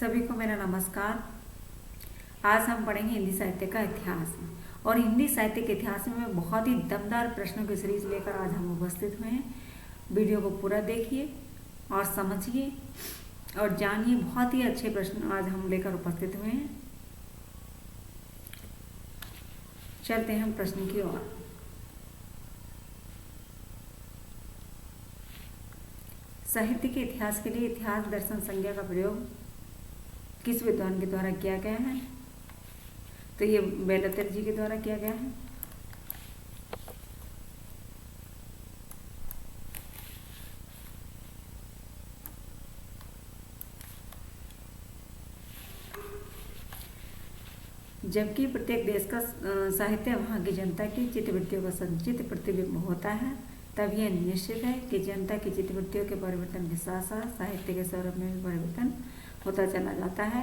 सभी को मेरा नमस्कार। आज हम पढ़ेंगे हिंदी साहित्य का इतिहास। और हिंदी साहित्य के इतिहास में बहुत ही दमदार प्रश्नों की सीरीज लेकर आज हम उपस्थित हुए हैं। वीडियो को पूरा देखिए और समझिए और जानिए। बहुत ही अच्छे प्रश्न आज हम लेकर उपस्थित हुए हैं। चलते हैं हम प्रश्न की ओर। साहित्य के इतिहास के लिए इतिहास दर्शन संज्ञा का प्रयोग किस विद्वान के द्वारा किया गया है? तो ये बेलतर जी के द्वारा किया गया है। जबकि प्रत्येक देश का साहित्य वहाँ की जनता की चित्तवृत्तियों का संचित प्रतिबिंब होता है, तब यह निश्चित है कि जनता की चित्तवृत्तियों के परिवर्तन के साथ साथ साहित्य के स्वरूप में भी परिवर्तन होता चला जाता है।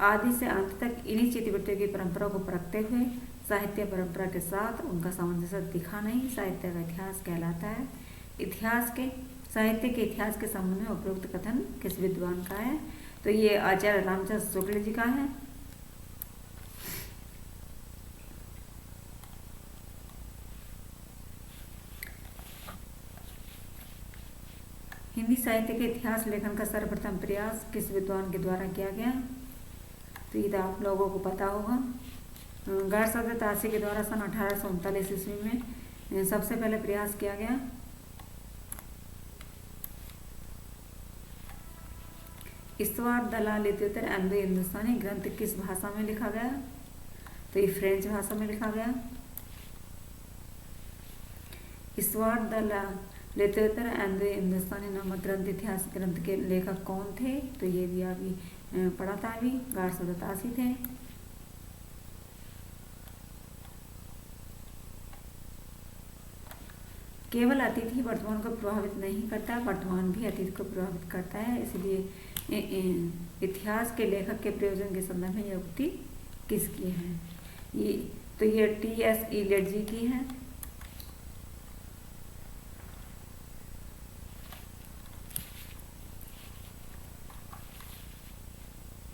आदि से अंत तक इन्हीं चित्तवृत्तियों की परंपरा को परखते हुए साहित्य परंपरा के साथ उनका सामंजस्य दिखाना ही साहित्य का इतिहास कहलाता है। साहित्य के इतिहास के संबंध में उपरोक्त कथन किस विद्वान का है? तो ये आचार्य रामचंद्र शुक्ल जी का है। हिंदी साहित्य के इतिहास लेखन का सर्वप्रथम प्रयास किस विद्वान के द्वारा किया गया? तो ये तो आप लोगों को पता होगा। गारसद तासी के द्वारा सन 1839 ईस्वी में सबसे पहले प्रयास किया गया। इस्तवार दलाल इत्योत्तर एंग्लो हिंदुस्तानी ग्रंथ किस भाषा में लिखा गया? तो ये फ्रेंच भाषा में लिखा गया। इस्तवार दलाल इत्योत्तर एंग्लो हिंदुस्तानी नामक ग्रंथ इतिहास ग्रंथ के लेखक कौन थे? तो ये भी अभी पढ़ा था। अभी गारसद तासी थे। केवल अतीत ही वर्तमान को प्रभावित नहीं करता, वर्तमान भी अतीत को प्रभावित करता है। इसलिए इतिहास के लेखक के प्रयोजन के संदर्भ में यह उक्ति किसकी है? ये टी.एस. इलियट जी की है।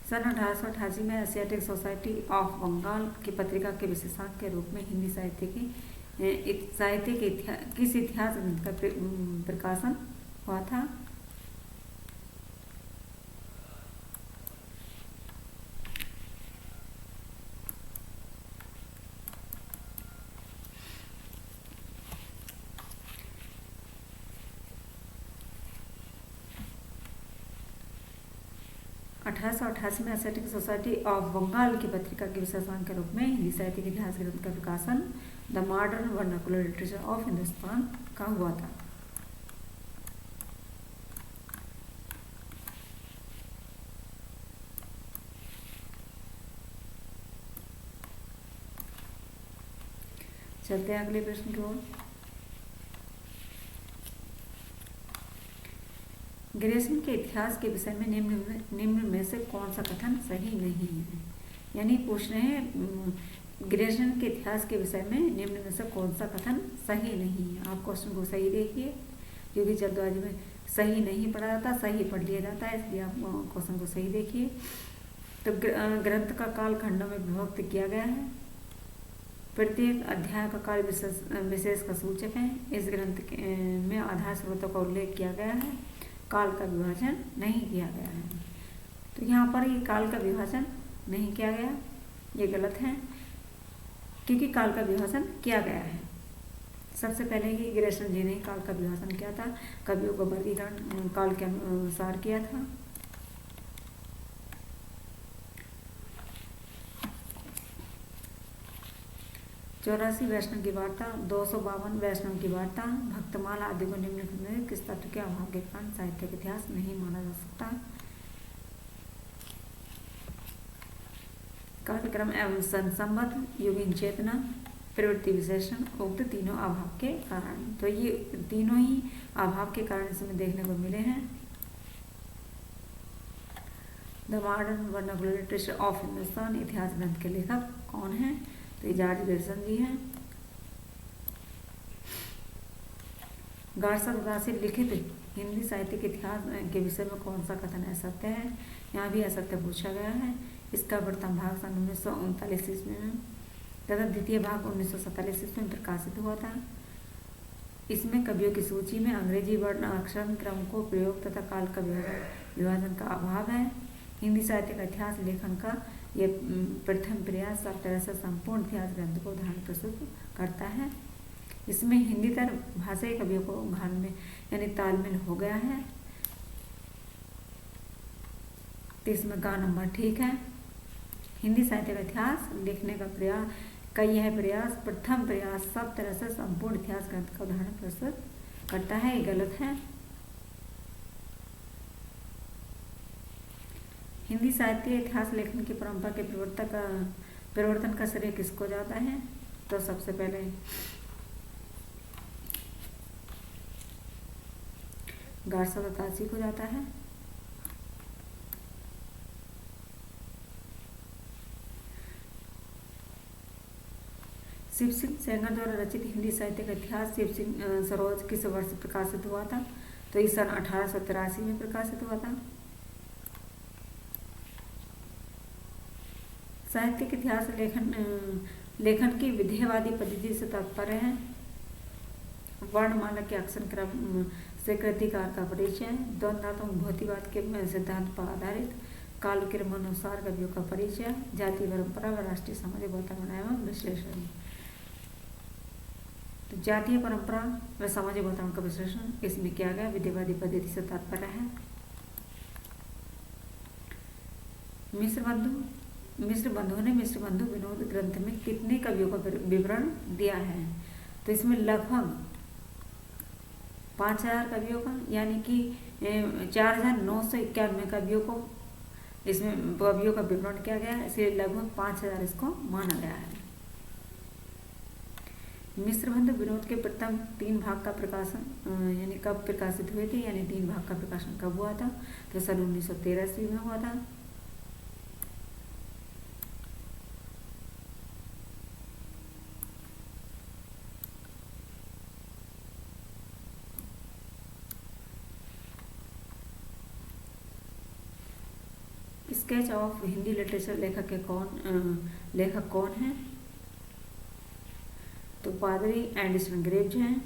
सन 1888 में एशियाटिक सोसाइटी ऑफ बंगाल की पत्रिका के विशेषज्ञ के रूप में हिंदी साहित्य के किस इतिहास ग्रंथ का प्रकाशन हुआ था? में एशियाटिक सोसाइटी ऑफ बंगाल की पत्रिका के विशेषज्ञ के रूप में हिंदी साहित्य के इतिहास ग्रंथ का प्रकाशन the modern vernacular literature of Hindustan का हुआ था। चलते हैं अगले प्रश्न की ओर। ग्रेसन के इतिहास के विषय में निम्न में से कौन सा कथन सही नहीं है? यानी पूछ रहे हैं ग्रेसन के इतिहास के विषय में निम्न में से कौन सा कथन सही नहीं है। आप क्वेश्चन को सही देखिए, क्योंकि जल्दबाजी में सही नहीं पढ़ा जाता, सही पढ़ लिया जाता है, इसलिए आप क्वेश्चन को सही देखिए। तो ग्रंथ का काल खंडों में विभक्त किया गया है। प्रत्येक अध्याय का काल विशेष का सूचक है। इस ग्रंथ में आधार स्रोतों का उल्लेख किया गया है, काल का विभाजन नहीं किया गया है। तो यहाँ पर ये काल का विभाजन नहीं किया गया, ये गलत है, क्योंकि काल का विभाजन किया गया है। सबसे पहले ही ग्रेसन जी ने काल का विभाजन किया था, कवियों का वर्गीकरण काल के अनुसार किया था। चौरासी वैष्णव की वार्ता, 252 वैष्णव की वार्ता, भक्तमाला आदि को निम्नलिखित में किस तत्व के अभाव के कारण साहित्य का इतिहास नहीं माना जा सकता? कार्यक्रम एवं संबद्ध, युगीन चेतना, प्रवृत्ति विशेषण, उक्त तीनों अभाव के कारण। तो ये तीनों ही अभाव के कारण इसमें देखने को मिले हैं। The modern vernacular literature of Hindustan इतिहास ग्रंथ के लेखक कौन है? तो ये जॉर्ज ग्रेसन जी हैं। गारसद तासी लिखित हिंदी साहित्य के इतिहास के विषय में कौन सा कथन असत्य है? यहाँ भी असत्य पूछा गया है। इसका प्रथम भाग सन 1939 ईस्वी में तथा द्वितीय भाग 1947 ईस्वी में प्रकाशित हुआ था। इसमें कवियों की सूची में अंग्रेजी वर्ण अक्षर क्रम को प्रयोग तथा काल का विभाजन का अभाव है। हिंदी साहित्य का इतिहास लेखन का यह प्रथम प्रयास सब तरह से संपूर्ण इतिहास ग्रंथ को उदाहरण प्रस्तुत करता है। इसमें हिंदी तर भाषाई कवियों को घाल में यानी तालमेल हो गया है, तो इसमें गा नंबर ठीक है। हिंदी साहित्य का इतिहास लिखने का प्रयास यह प्रयास प्रथम प्रयास सब तरह से संपूर्ण इतिहास ग्रंथ का उदाहरण प्रस्तुत करता है, ये गलत है। हिंदी साहित्य इतिहास लेखन की परंपरा के परिवर्तन का श्रेय किसको जाता है? तो सबसे पहले गारसा दत्तासी को जाता है। शिव सिंह सेंगर द्वारा रचित हिंदी साहित्य का इतिहास शिव सिंह सरोज किस वर्ष प्रकाशित हुआ था? तो इस सन 1883 में प्रकाशित हुआ था। साहित्य के इतिहास लेखन की विधेयवादी पद्धति से तात्पर्य है वर्णमाला के अक्षर क्रम से कृतिकार का परिचय, द्वंद्वात्मक भौतिकवाद के सिद्धांत पर आधारित काल के क्रमानुसार कवियों का परिचय, जातीय परंपरा व राष्ट्रीय सामाजिक वातावरण एवं विश्लेषण। तो जातीय परंपरा व सामाजिक वातावरण का विश्लेषण इसमें किया गया विधेयवादी पद्धति से तात्पर्य है। मिश्र बंधुओं ने मिश्र बंधु विनोद ग्रंथ में कितने कवियों का विवरण दिया है? तो इसमें लगभग 5000 कवियों का यानी कि 4991 कवियों को इसमें कवियों का विवरण किया गया है, इसलिए लगभग 5000 इसको माना गया है। मिश्र बंधु विनोद के प्रथम 3 भाग का प्रकाशन यानी कब प्रकाशित हुए थे, यानी 3 भाग का प्रकाशन कब हुआ था? तो सन 1913 ईस्वी में हुआ था। स्केच ऑफ हिंदी लिटरेचर लेखक कौन है? तो पादरी एंडरसन ग्रेव्स हैं।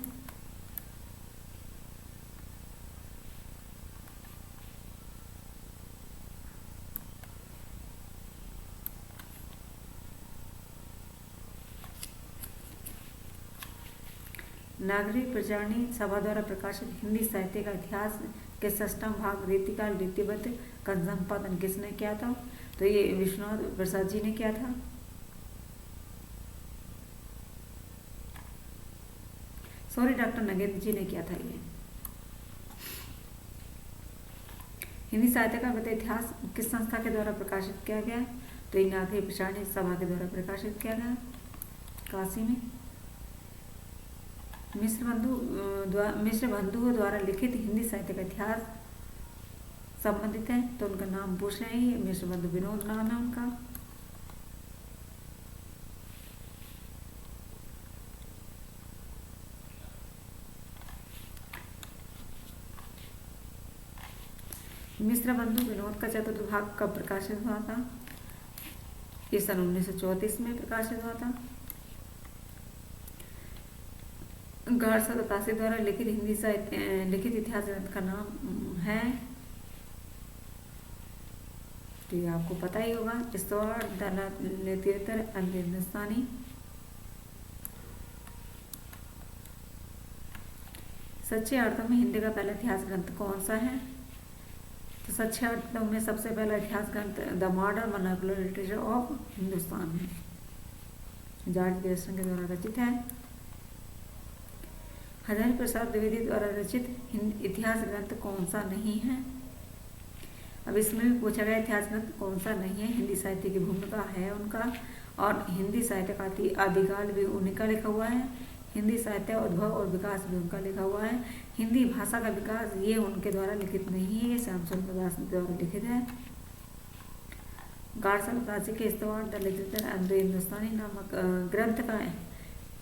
नागरिक प्रचारणी सभा द्वारा प्रकाशित हिंदी साहित्य का इतिहास के 6वां भाग रीतिकाल रीतिबद्ध का संपादन किसने किया था? तो ये विश्वनाथ प्रसाद जी ने किया था। सॉरी, डॉक्टर नगेंद्र जी ने किया था। ये हिंदी साहित्य का इतिहास किस संस्था के द्वारा प्रकाशित किया गया? तो ये नागरिक प्रचारणी सभा के द्वारा प्रकाशित किया गया काशी में। मिश्र बंधुओं द्वारा लिखित हिंदी साहित्य का इतिहास संबंधित है, तो उनका नाम पूछ रहे हैं। मिश्र बंधु विनोद नाम है उनका। मिश्र बंधु विनोद का 4th भाग कब प्रकाशित हुआ था? ये सन 1934 में प्रकाशित हुआ था। गारसा दत्तासी द्वारा लिखित हिंदी साहित्य लिखित इतिहास ग्रंथ का नाम है, तो ये आपको पता ही होगा, इस्तवार दलालतीतर अल हिंदुस्तानी। सच्चे अर्थों में हिंदी का पहला इतिहास ग्रंथ कौन सा है? तो सच्चे अर्थों में सबसे पहला इतिहास ग्रंथ the modern vernacular literature of Hindustan है, जॉर्ज ग्रेसन के द्वारा रचित है। हजारी प्रसाद द्विवेदी द्वारा रचित इतिहास ग्रंथ कौन सा नहीं है? अब इसमें भी पूछा गया इतिहास ग्रंथ कौन सा नहीं है। हिंदी साहित्य की भूमिका है उनका, और हिंदी साहित्य का आदिकाल भी उनका लिखा हुआ है। हिंदी साहित्य उद्भव और विकास भी उनका लिखा हुआ है। हिंदी भाषा का विकास ये उनके द्वारा लिखित नहीं है, ये श्यामचंद्र दास द्वारा लिखित है। गारसा दत्तासी के इस्तवार द लिटरेचर एंग्लो हिंदुस्तानी नामक ग्रंथ का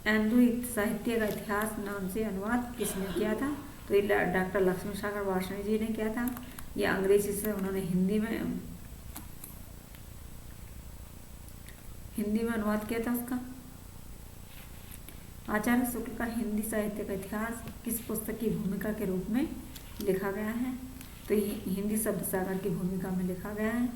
एंग्लो साहित्य का इतिहास नाम से अनुवाद किसने किया था? तो तो ये डॉक्टर लक्ष्मी सागर वार्ष्णेय जी ने किया था। ये अंग्रेजी से उन्होंने हिंदी में अनुवाद किया था उसका। आचार्य शुक्ल का हिंदी साहित्य का इतिहास किस पुस्तक की भूमिका के रूप में लिखा गया है? तो ये हिंदी शब्द सागर की भूमिका में लिखा गया है।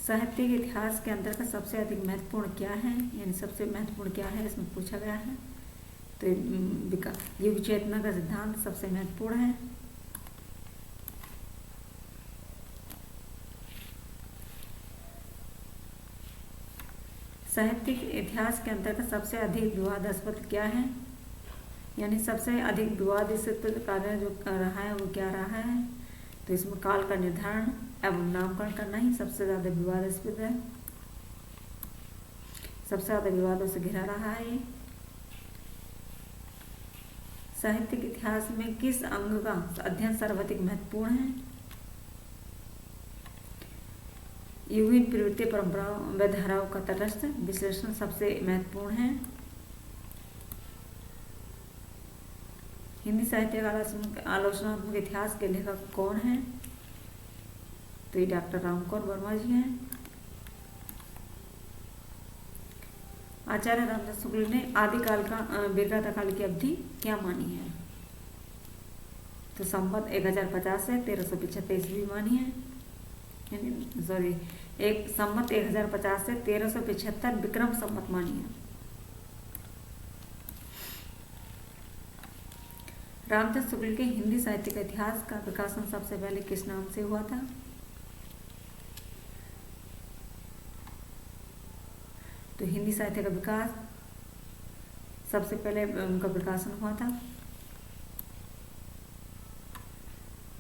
साहित्य के इतिहास के अंतर्गत सबसे अधिक महत्वपूर्ण क्या है, यानी सबसे महत्वपूर्ण क्या है इसमें पूछा गया है। तो युग चेतना का सिद्धांत सबसे महत्वपूर्ण है। साहित्यिक इतिहास के अंतर्गत सबसे अधिक विवादास्पद क्या है, यानी सबसे अधिक विवादास्पद कार्य जो रहा है वो क्या रहा है? तो इसमें काल का निर्धारण एवं नामकरण करना ही सबसे ज़्यादा विवादास्पद है, सबसे ज़्यादा विवादों से घिरा रहा है। साहित्यिक इतिहास में किस अंग का अध्ययन सर्वाधिक महत्वपूर्ण है? युगीन प्रवृत्ति परंपराओं व धाराओं का तटस्थ विश्लेषण सबसे महत्वपूर्ण है। हिंदी साहित्य का आलोचनात्मक इतिहास के लेखक कौन है? तो ये डॉक्टर रामकुमार वर्मा जी हैं। आचार्य रामदास शुक्ल ने आदिकाल का वीरगाथा काल की अवधि क्या मानी है? तो संवत 1050 से 1375 ईस्वी मानी है, यानी सॉरी एक संवत 1050 से 1375 विक्रम संवत मानी है। रामदास शुक्ल के हिंदी साहित्य का इतिहास का प्रकाशन सबसे पहले किस नाम से हुआ था? तो हिंदी साहित्य का विकास सबसे पहले उनका प्रकाशन हुआ था।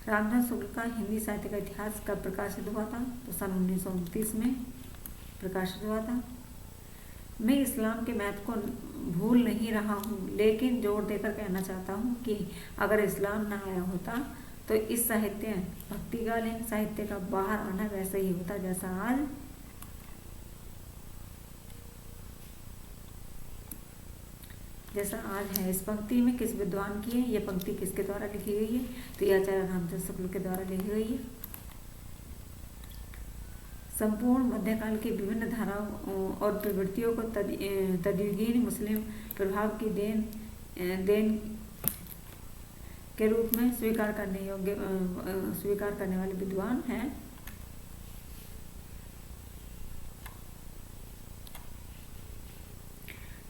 रामदास शुक्ल का हिंदी साहित्य का इतिहास कब प्रकाशित हुआ था? तो सन 1929 में प्रकाशित हुआ था। मैं इस्लाम के महत्व को भूल नहीं रहा हूँ, लेकिन जोर देकर कहना चाहता हूँ कि अगर इस्लाम ना आया होता तो इस साहित्य भक्तिकालीन साहित्य का बाहर आना वैसा ही होता जैसा आज है। इस पंक्ति में किस विद्वान की है? ये पंक्ति किसके द्वारा लिखी गई है? तो ये आचार्य रामदास शुक्ल के द्वारा लिखी गई है। संपूर्ण मध्यकाल की विभिन्न धाराओं और प्रवृत्तियों को तद्युगीन मुस्लिम प्रभाव की देन के रूप में स्वीकार करने वाले विद्वान हैं।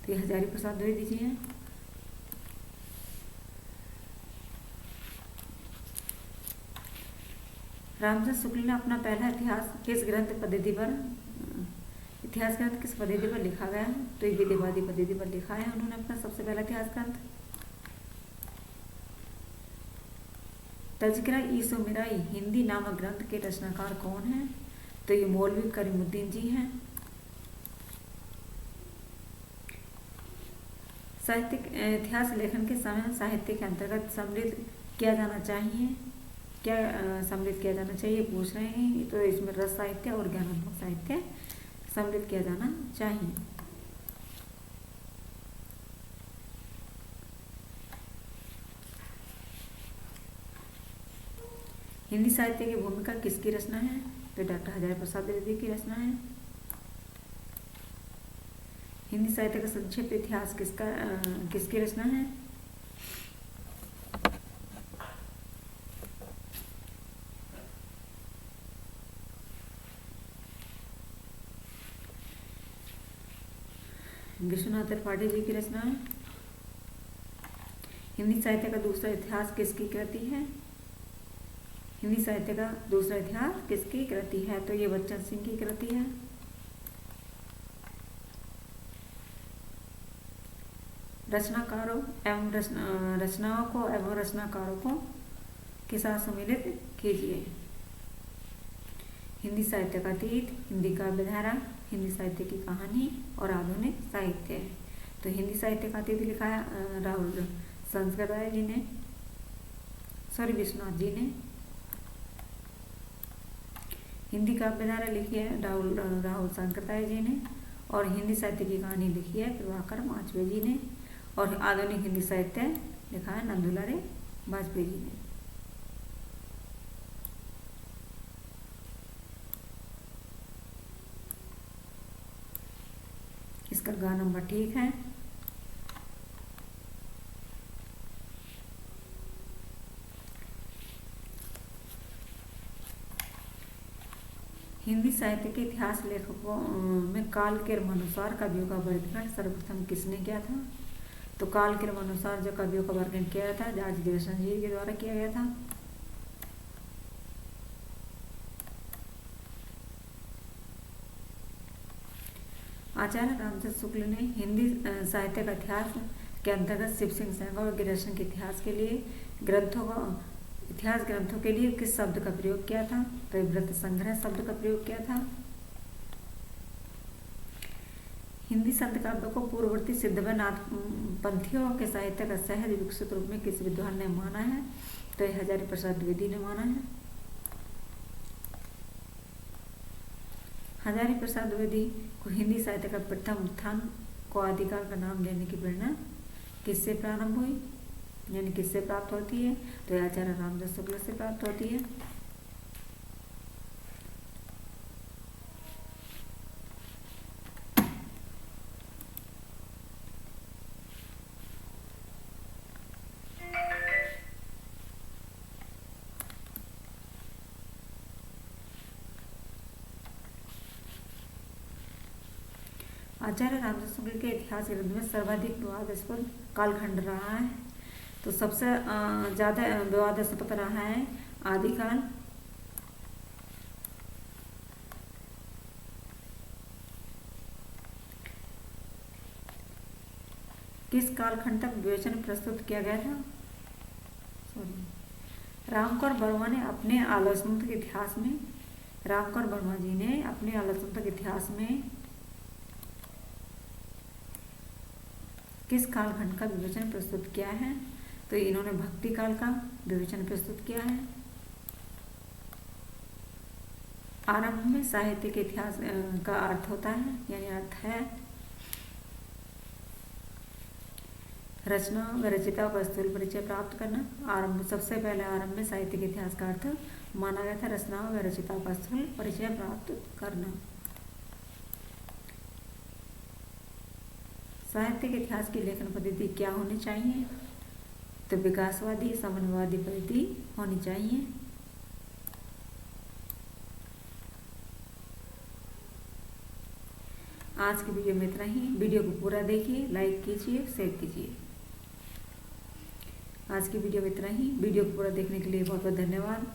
तो हजारी प्रसाद द्विवेदी जी हैं। रामदास शुक्ल ने अपना पहला इतिहास किस पद्धति पर लिखा गया है? तो ये विधिवादी पद्धति पर लिखा है उन्होंने अपना सबसे पहला इतिहास ग्रंथ। तज़किरा-ए-सुमेराई हिंदी नामक ग्रंथ के रचनाकार कौन हैं? तो ये मौलवी करीमुद्दीन जी हैं। साहित्यिक इतिहास लेखन के समय साहित्य के अंतर्गत सम्मिलित किया जाना चाहिए, क्या सम्मिलित किया जाना चाहिए पूछ रहे हैं। तो इसमें रस साहित्य और ज्ञानात्मक साहित्य सम्मिलित किया जाना चाहिए। हिंदी साहित्य की भूमिका किसकी रचना है? तो डॉक्टर हजारी प्रसाद द्विवेदी की रचना है। हिंदी साहित्य का संक्षिप्त इतिहास किसकी रचना है? विश्वनाथ त्रिपाठी जी की रचना है। हिंदी साहित्य का दूसरा इतिहास किसकी कृति है? हिंदी साहित्य का दूसरा इतिहास किसकी कृति है? तो ये बच्चन सिंह की कृति है। रचनाकारों एवं रचनाओं को एवं रचनाकारों को के साथ सम्मिलित कीजिए। हिंदी साहित्य का अतीत, हिंदी काव्य धारा, हिंदी साहित्य की कहानी और आधुनिक साहित्य। तो हिंदी साहित्य का अतीत लिखा है राहुल संस्कृताय जी ने, विश्वनाथ जी ने। हिंदी काव्य धारा लिखी है राहुल संस्कृताय जी ने। और हिंदी साहित्य की कहानी लिखी है प्रभाकर माचवे जी ने, और आधुनिक हिंदी साहित्य लिखा है नंदुलारे वाजपेयी जी ने। इसका ग नंबर ठीक है। हिंदी साहित्य के इतिहास लेखकों में काल के अनुसार कवियों का वर्गीकरण सर्वप्रथम किसने किया था? तो काल के अनुसार जो कवियों का वर्गीकरण किया गया था जॉर्ज ग्रेसन जी के द्वारा किया गया था। आचार्य रामचंद्र शुक्ल ने हिंदी साहित्य का इतिहास के अंतर्गत शिव सिंह सेंगर और ग्रेसन के इतिहास के लिए इतिहास ग्रंथों के लिए किस शब्द का प्रयोग किया था? तो व्रत संग्रह शब्द का प्रयोग किया था। हिंदी संत काव्य को पूर्ववर्ती सिद्ध व नाथ पंथियों के साहित्य का सहज विकसित रूप में किस विद्वान ने माना है? तो हजारी प्रसाद द्विवेदी ने माना है। हजारी प्रसाद द्विवेदी को हिंदी साहित्य का प्रथम उत्थान को आदिकाल का नाम देने की प्रेरणा किससे प्रारंभ हुई, यानी किससे प्राप्त होती है? तो आचार्य रामदास शुक्ल से प्राप्त होती है। आचार्य रामदास शुक्ल के इतिहास ग्रंथ में सर्वाधिक विवादास्पद कालखंड रहा है। तो सबसे ज़्यादा विवादास्पद रहा है आदिकाल। किस कालखंड तक विवेचन प्रस्तुत किया गया था? रामकौर वर्मा ने अपने आलोचनात्मक इतिहास में रामकौर वर्मा जी ने अपने आलोचनात्मक इतिहास में किस कालखंड का विवेचन प्रस्तुत किया है? तो इन्होंने भक्ति काल का विवेचन प्रस्तुत किया है। आरंभ में साहित्य के इतिहास का अर्थ होता है, यानी अर्थ है रचना व रचयिता का स्थूल परिचय प्राप्त करना। सबसे पहले आरंभ में साहित्य के इतिहास का अर्थ माना गया था रचना व रचयिता का स्थूल परिचय प्राप्त करना। साहित्य के इतिहास की लेखन पद्धति क्या होनी चाहिए? तो विकासवादी समन्वयवादी पद्धति होनी चाहिए। आज की वीडियो में इतना ही। वीडियो को पूरा देखिए, लाइक कीजिए, शेयर कीजिए। आज की वीडियो में इतना ही। वीडियो को पूरा देखने के लिए बहुत बहुत धन्यवाद।